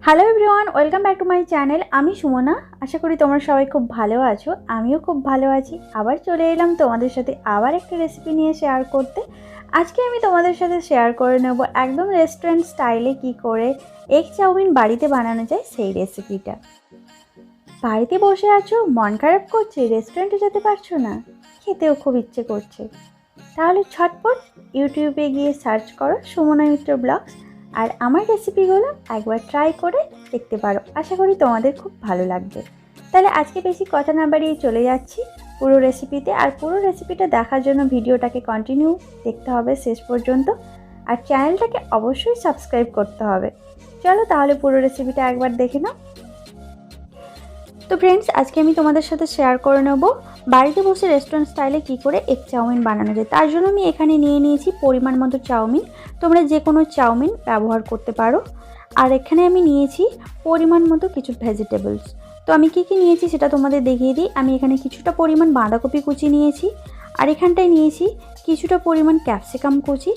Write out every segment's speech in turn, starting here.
Hello everyone, welcome back to my channel. আমি সুমনা। আশা করি তোমরা সবাই খুব ভালো আছো। আমিও খুব ভালো আছি। আবার চলে এলাম তোমাদের সাথে আবার একটা রেসিপি নিয়ে শেয়ার করতে। আজকে আমি তোমাদের সাথে শেয়ার করে নেব একদম রেস্টুরেন্ট স্টাইলে কি করে এগ চাউমিন বাড়িতে বানানো যায় সেই রেসিপিটা। বাড়িতে বসে আছো, মন খারাপ করছে, রেস্টুরেন্টে যেতে পারছো না, খেতেও খুব ইচ্ছে করছে, তাহলে ছটপট ইউটিউবে গিয়ে সার্চ করো সুমনা মিত্র ব্লগস, আর আমার রেসিপিগুলো একবার ট্রাই করে দেখতে পারো। আশা করি তোমাদের খুব ভালো লাগবে। তাহলে আজকে বেশি কথা না বাড়িয়ে চলে যাচ্ছি পুরো রেসিপিতে। আর পুরো রেসিপিটা দেখার জন্য ভিডিওটাকে কন্টিনিউ দেখতে হবে শেষ পর্যন্ত, আর চ্যানেলটাকে অবশ্যই সাবস্ক্রাইব করতে হবে। চলো তাহলে পুরো রেসিপিটা একবার দেখে নাও। তো ফ্রেন্ডস, আজকে আমি তোমাদের সাথে শেয়ার করে নেব বাড়িতে বসে রেস্টুরেন্ট স্টাইলে কী করে এগ চাউমিন বানানো যায়। তার জন্য আমি এখানে নিয়ে নিয়েছি পরিমাণ মতো চাউমিন। তোমরা যে কোনো চাউমিন ব্যবহার করতে পারো। আর এখানে আমি নিয়েছি পরিমাণ মতো কিছু ভেজিটেবলস। তো আমি কী কী নিয়েছি সেটা তোমাদের দেখিয়ে দিই। আমি এখানে কিছুটা পরিমাণ বাঁধাকপি কুচি নিয়েছি, আর এখানটায় নিয়েছি কিছুটা পরিমাণ ক্যাপসিকাম কুচি,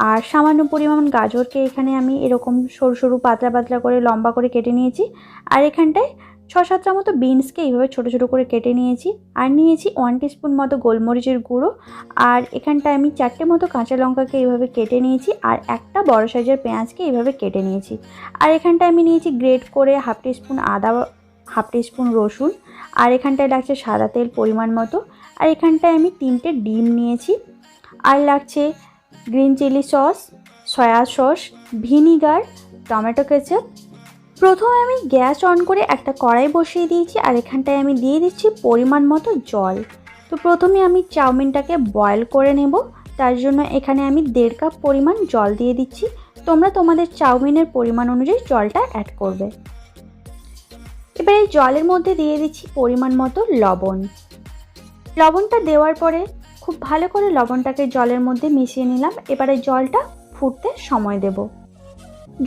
আর সামান্য পরিমাণ গাজরকে এখানে আমি এরকম সরু সরু পাতলা পাতলা করে লম্বা করে কেটে নিয়েছি। আর এখানটায় 6-7টা মতো বিনসকে এইভাবে ছোটো ছোটো করে কেটে নিয়েছি। আর নিয়েছি 1 টিস্পুন মতো গোলমরিচের গুঁড়ো। আর এখানটায় আমি 4টে মতো কাঁচা লঙ্কাকে এইভাবে কেটে নিয়েছি, আর একটা বড় সাইজের পেঁয়াজকে এইভাবে কেটে নিয়েছি। আর এখানটায় আমি নিয়েছি গ্রেট করে 1/2 টিস্পুন আদা, 1/2 টিস্পুন রসুন। আর এখানটায় লাগছে সাদা তেল পরিমাণ মতো। আর এখানটায় আমি 3টে ডিম নিয়েছি। আর লাগছে green chilli sauce, soya sauce, vinegar, tomato ketchup. প্রথমে আমি গ্যাস অন করে একটা কড়াই বসিয়ে দিয়েছি, আর এখানটায় আমি দিয়ে দিচ্ছি পরিমাণ মতো জল। তো প্রথমে আমি চাউমিনটাকে বয়েল করে নেব। তার জন্য এখানে আমি 1.5 কাপ পরিমাণ জল দিয়ে দিচ্ছি। তোমরা তোমাদের চাউমিনের পরিমাণ অনুযায়ী জলটা অ্যাড করবে। এবার এই জলের মধ্যে দিয়ে দিচ্ছি পরিমাণ মতো লবণ। লবণটা দেওয়ার পরে খুব ভালো করে লবণটাকে জলের মধ্যে মিশিয়ে নিলাম। এবারে জলটা ফুটতে সময় দেব।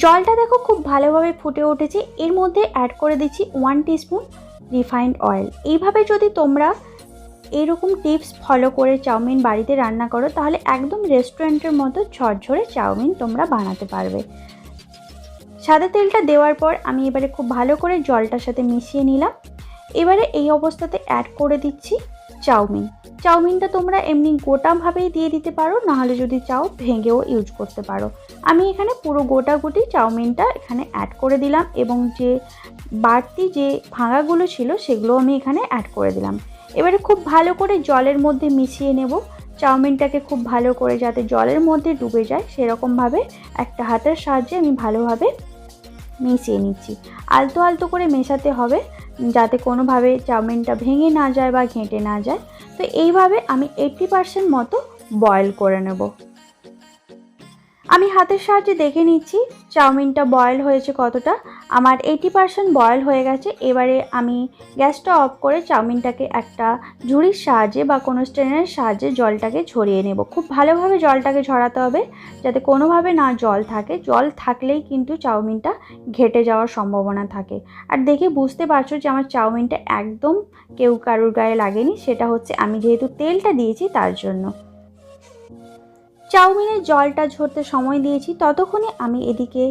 জলটা দেখো খুব ভালোভাবে ফুটে উঠেছে। এর মধ্যে অ্যাড করে দিচ্ছি 1 টিস্পুন রিফাইন্ড অয়েল। এইভাবে যদি তোমরা এরকম টিপস ফলো করে চাউমিন বাড়িতে রান্না করো, তাহলে একদম রেস্টুরেন্টের মতো ঝরঝরে চাউমিন তোমরা বানাতে পারবে। সাদা তেলটা দেওয়ার পর আমি এবারে খুব ভালো করে জলটার সাথে মিশিয়ে নিলাম। এবারে এই অবস্থাতে অ্যাড করে দিচ্ছি চাউমিন। চাউমিনটা তোমরা এমনি গোটাভাবেই দিয়ে দিতে পারো, নাহলে যদি চাও ভেঙেও ইউজ করতে পারো। আমি এখানে পুরো গোটাগুটি চাউমিনটা এখানে অ্যাড করে দিলাম, এবং যে বাড়তি যে ভাঙাগুলো ছিল সেগুলো আমি এখানে অ্যাড করে দিলাম। এবারে খুব ভালো করে জলের মধ্যে মিশিয়ে নেব। চাউমিনটাকে খুব ভালো করে যাতে জলের মধ্যে ডুবে যায় সেরকমভাবে একটা হাতের সাহায্যে আমি ভালোভাবে মিশিয়ে নিচ্ছি। আলতো আলতো করে মেশাতে হবে যাতে কোনোভাবে চাউমিনটা ভেঙে না যায় বা ঘেঁটে না যায়। তো এইভাবে আমি 80% মতো বয়েল করে নেব। আমি হাতের সাহায্যে দেখে নিচ্ছি চাউমিনটা বয়েল হয়েছে কতটা। আমার 80% বয়েল হয়ে গেছে। এবারে আমি গ্যাসটা অফ করে চাউমিনটাকে একটা ঝুড়ির সাহায্যে বা কোনো স্ট্রেনের সাহায্যে জলটাকে ঝরিয়ে নেব। খুব ভালোভাবে জলটাকে ঝরাতে হবে যাতে কোনোভাবে না জল থাকে। জল থাকলেই কিন্তু চাউমিনটা ঘেটে যাওয়ার সম্ভাবনা থাকে। আর দেখে বুঝতে পারছো যে আমার চাউমিনটা একদম কেউ কারুর গায়ে লাগেনি। সেটা হচ্ছে আমি যেহেতু তেলটা দিয়েছি তার জন্য। চাউমিনের জলটা ঝরতে সময় দিয়েছি, ততক্ষণে আমি এদিকে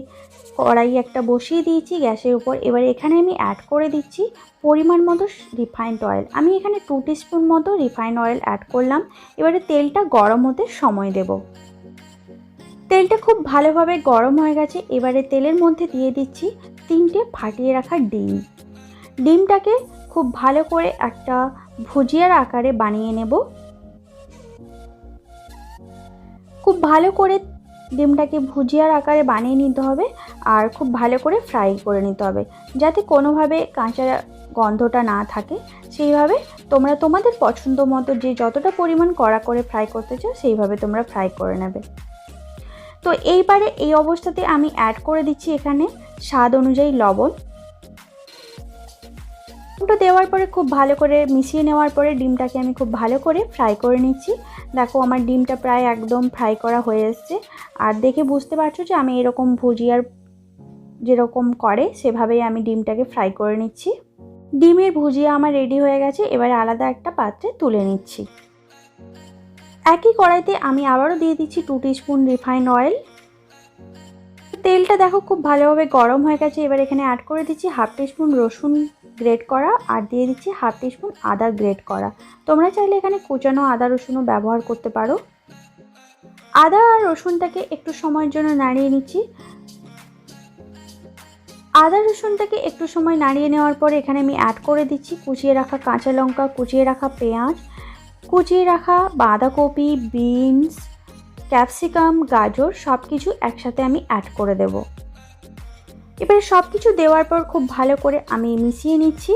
কড়াই একটা বসিয়ে দিয়েছি গ্যাসের উপর। এবার এখানে আমি অ্যাড করে দিচ্ছি পরিমাণ মতো রিফাইন্ড অয়েল। আমি এখানে 2 টিস্পুন মতো রিফাইন্ড অয়েল অ্যাড করলাম। এবারে তেলটা গরম হতে সময় দেব। তেলটা খুব ভালোভাবে গরম হয়ে গেছে। এবারে তেলের মধ্যে দিয়ে দিচ্ছি 3টে ফাটিয়ে রাখা ডিম। ডিমটাকে খুব ভালো করে একটা ভুজিয়ার আকারে বানিয়ে নেব। খুব ভালো করে ডিমটাকে ভুজিয়ার আকারে বানিয়ে নিতে হবে, আর খুব ভালো করে ফ্রাই করে নিতে হবে যাতে কোনোভাবে কাঁচা গন্ধটা না থাকে। সেইভাবে তোমরা তোমাদের পছন্দ মতো যে যতটা পরিমাণ কড়া করে ফ্রাই করতে চাও সেইভাবে তোমরা ফ্রাই করে নেবে। তো এইবারে এই অবস্থাতে আমি অ্যাড করে দিচ্ছি এখানে স্বাদ অনুযায়ী লবণ। লবণটা দেওয়ার পরে খুব ভালো করে মিশিয়ে নেওয়ার পরে ডিমটাকে আমি খুব ভালো করে ফ্রাই করে নিচ্ছি। দেখো আমার ডিমটা প্রায় একদম ফ্রাই করা হয়ে এসছে। আর দেখে বুঝতে পারছো যে আমি এরকম ভুজিয়ার যেরকম করে সেভাবেই আমি ডিমটাকে ফ্রাই করে নিচ্ছি। ডিমের ভুজিয়া আমার রেডি হয়ে গেছে। এবারে আলাদা একটা পাত্রে তুলে নিচ্ছি। একই কড়াইতে আমি আবারও দিয়ে দিচ্ছি 2 টিস্পুন রিফাইন্ড অয়েল। তেলটা দেখো খুব ভালোভাবে গরম হয়ে গেছে। এবার এখানে অ্যাড করে দিচ্ছি হাফ টিস্পুন রসুন গ্রেট করা আর দিয়ে দিচ্ছি হাফ টিস্পুন আদা গ্রেট করা। তোমরা চাইলে এখানে কুচানো আদা রসুনও ব্যবহার করতে পারো। আদা আর রসুনটাকে একটু সময়ের জন্য নাড়িয়ে নিচ্ছি। আদা রসুনটাকে একটু সময় নাড়িয়ে নেওয়ার পরে এখানে আমি অ্যাড করে দিচ্ছি কুচিয়ে রাখা কাঁচা লঙ্কা, কুচিয়ে রাখা পেঁয়াজ, কুচিয়ে রাখা বাঁধাকপি, বিনস, ক্যাপসিকাম, গাজর সব কিছু একসাথে আমি অ্যাড করে দেব। এবারে সব কিছু দেওয়ার পর খুব ভালো করে আমি মিশিয়ে নিচ্ছি।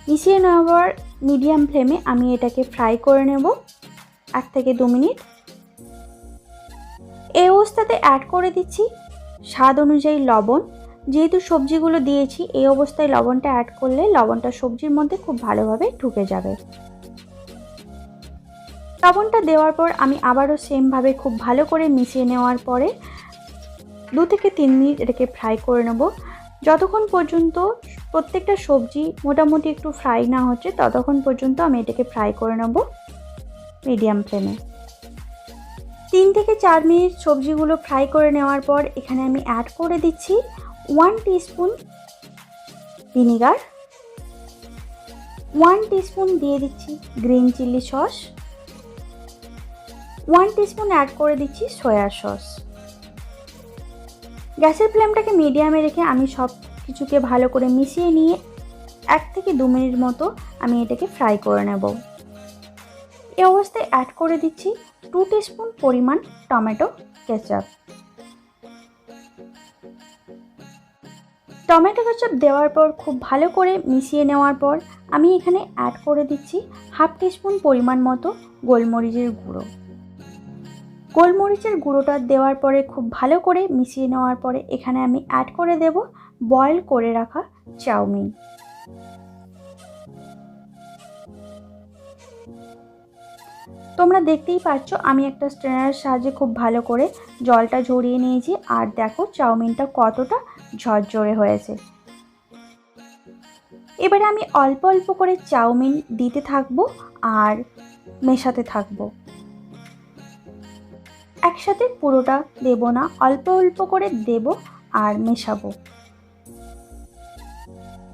মিশিয়ে নেওয়ার মিডিয়াম ফ্লেমে আমি এটাকে ফ্রাই করে নেব 1 থেকে 2 মিনিট। এই অবস্থাতে অ্যাড করে দিচ্ছি স্বাদ অনুযায়ী লবণ। যেহেতু সবজিগুলো দিয়েছি এই অবস্থায় লবণটা অ্যাড করলে লবণটা সবজির মধ্যে খুব ভালোভাবে ঢুকে যাবে। লবণটা দেওয়ার পর আমি আবারও সেমভাবে খুব ভালো করে মিশিয়ে নেওয়ার পরে 2 থেকে 3 মিনিট এটাকে ফ্রাই করে নেব। যতক্ষণ পর্যন্ত প্রত্যেকটা সবজি মোটামুটি একটু ফ্রাই না হচ্ছে ততক্ষণ পর্যন্ত আমি এটাকে ফ্রাই করে নেব মিডিয়াম ফ্লেমে। 3 থেকে 4 মিনিট সবজিগুলো ফ্রাই করে নেওয়ার পর এখানে আমি অ্যাড করে দিচ্ছি 1 টিস্পুন ভিনিগার, 1 টিস্পুন দিয়ে দিচ্ছি green chilli sauce, 1 teaspoon add করে দিচ্ছি সয়া সস। গ্যাসের ফ্লেমটাকে মিডিয়ামে রেখে আমি সব কিছুকে ভালো করে মিশিয়ে নিয়ে 1 থেকে 2 মিনিট মতো আমি এটাকে ফ্রাই করে নেব। এই অবস্থায় অ্যাড করে দিচ্ছি 2 টিস্পুন পরিমাণ টমেটো কেচাপ। টমেটো কেচাপ দেওয়ার পর খুব ভালো করে মিশিয়ে নেওয়ার পর আমি এখানে অ্যাড করে দিচ্ছি হাফ টিস্পুন পরিমাণ মতো গোলমরিচের গুঁড়ো। গোলমরিচের গুঁড়োটা দেওয়ার পরে খুব ভালো করে মিশিয়ে নেওয়ার পরে এখানে আমি অ্যাড করে দেব বয়েল করে রাখা চাউমিন। তোমরা দেখতেই পাচ্ছ আমি একটা স্ট্রেনারের সাহায্যে খুব ভালো করে জলটা ঝরিয়ে নিয়েছি আর দেখো চাউমিনটা কতটা ঝরঝরে হয়েছে। এবারে আমি অল্প অল্প করে চাউমিন দিতে থাকবো আর মেশাতে থাকবো। একসাথে পুরোটা দেব না, অল্প অল্প করে দেব আর মেশাবো।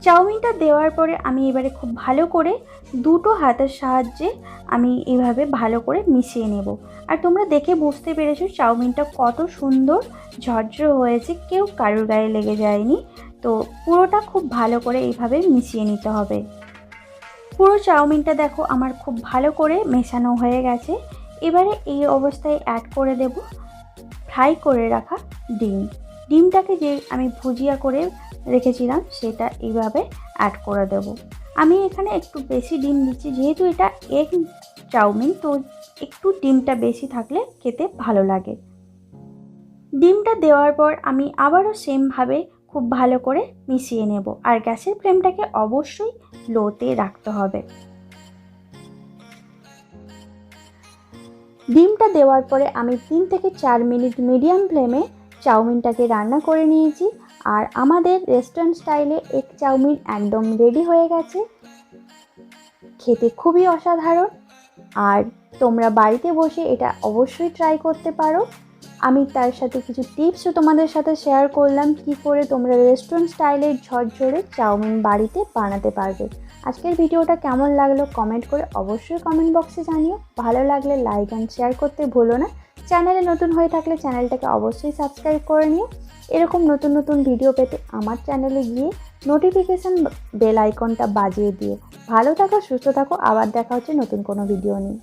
চাউমিনটা দেওয়ার পরে আমি এবারে খুব ভালো করে দুটো হাতের সাহায্যে আমি এইভাবে ভালো করে মিশিয়ে নেব। আর তোমরা দেখে বুঝতে পেরেছো চাউমিনটা কত সুন্দর ঝরঝরে হয়েছে, কেউ কারোর গায়ে লেগে যায়নি। তো পুরোটা খুব ভালো করে এইভাবে মিশিয়ে নিতে হবে। পুরো চাউমিনটা দেখো আমার খুব ভালো করে মেশানো হয়ে গেছে। এবারে এই অবস্থায় অ্যাড করে দেব ফ্রাই করে রাখা ডিম। ডিমটাকে যে আমি ভুজিয়া করে রেখেছিলাম সেটা এইভাবে অ্যাড করে দেব। আমি এখানে একটু বেশি ডিম দিচ্ছি, যেহেতু এটা এগ চাউমিন তো একটু ডিমটা বেশি থাকলে খেতে ভালো লাগে। ডিমটা দেওয়ার পর আমি আবারও সেমভাবে খুব ভালো করে মিশিয়ে নেব আর গ্যাসের ফ্লেমটাকে অবশ্যই লোতে রাখতে হবে। ডিমটা দেওয়ার পরে আমি 3 থেকে 4 মিনিট মিডিয়াম ফ্লেমে চাউমিনটাকে রান্না করে নিয়েছি আর আমাদের রেস্টুরেন্ট স্টাইলে এগ চাউমিন একদম রেডি হয়ে গেছে। খেতে খুবই অসাধারণ আর তোমরা বাড়িতে বসে এটা অবশ্যই ট্রাই করতে পারো। আমি তার সাথে কিছু টিপসও তোমাদের সাথে শেয়ার করলাম কি করে তোমরা রেস্টুরেন্ট স্টাইলের ঝরঝরে চাউমিন বাড়িতে বানাতে পারবে। আজকের ভিডিওটা কেমন লাগলো কমেন্ট করে অবশ্যই কমেন্ট বক্সে জানিও। ভালো লাগলে লাইক অ্যান্ড শেয়ার করতে ভুলো না। চ্যানেলে নতুন হয়ে থাকলে চ্যানেলটাকে অবশ্যই সাবস্ক্রাইব করে নিও। এরকম নতুন নতুন ভিডিও পেতে আমার চ্যানেলে গিয়ে নোটিফিকেশান বেল আইকনটা বাজিয়ে দিও। ভালো থাকো, সুস্থ থাকো, আবার দেখা হচ্ছে নতুন কোনো ভিডিও নিয়ে।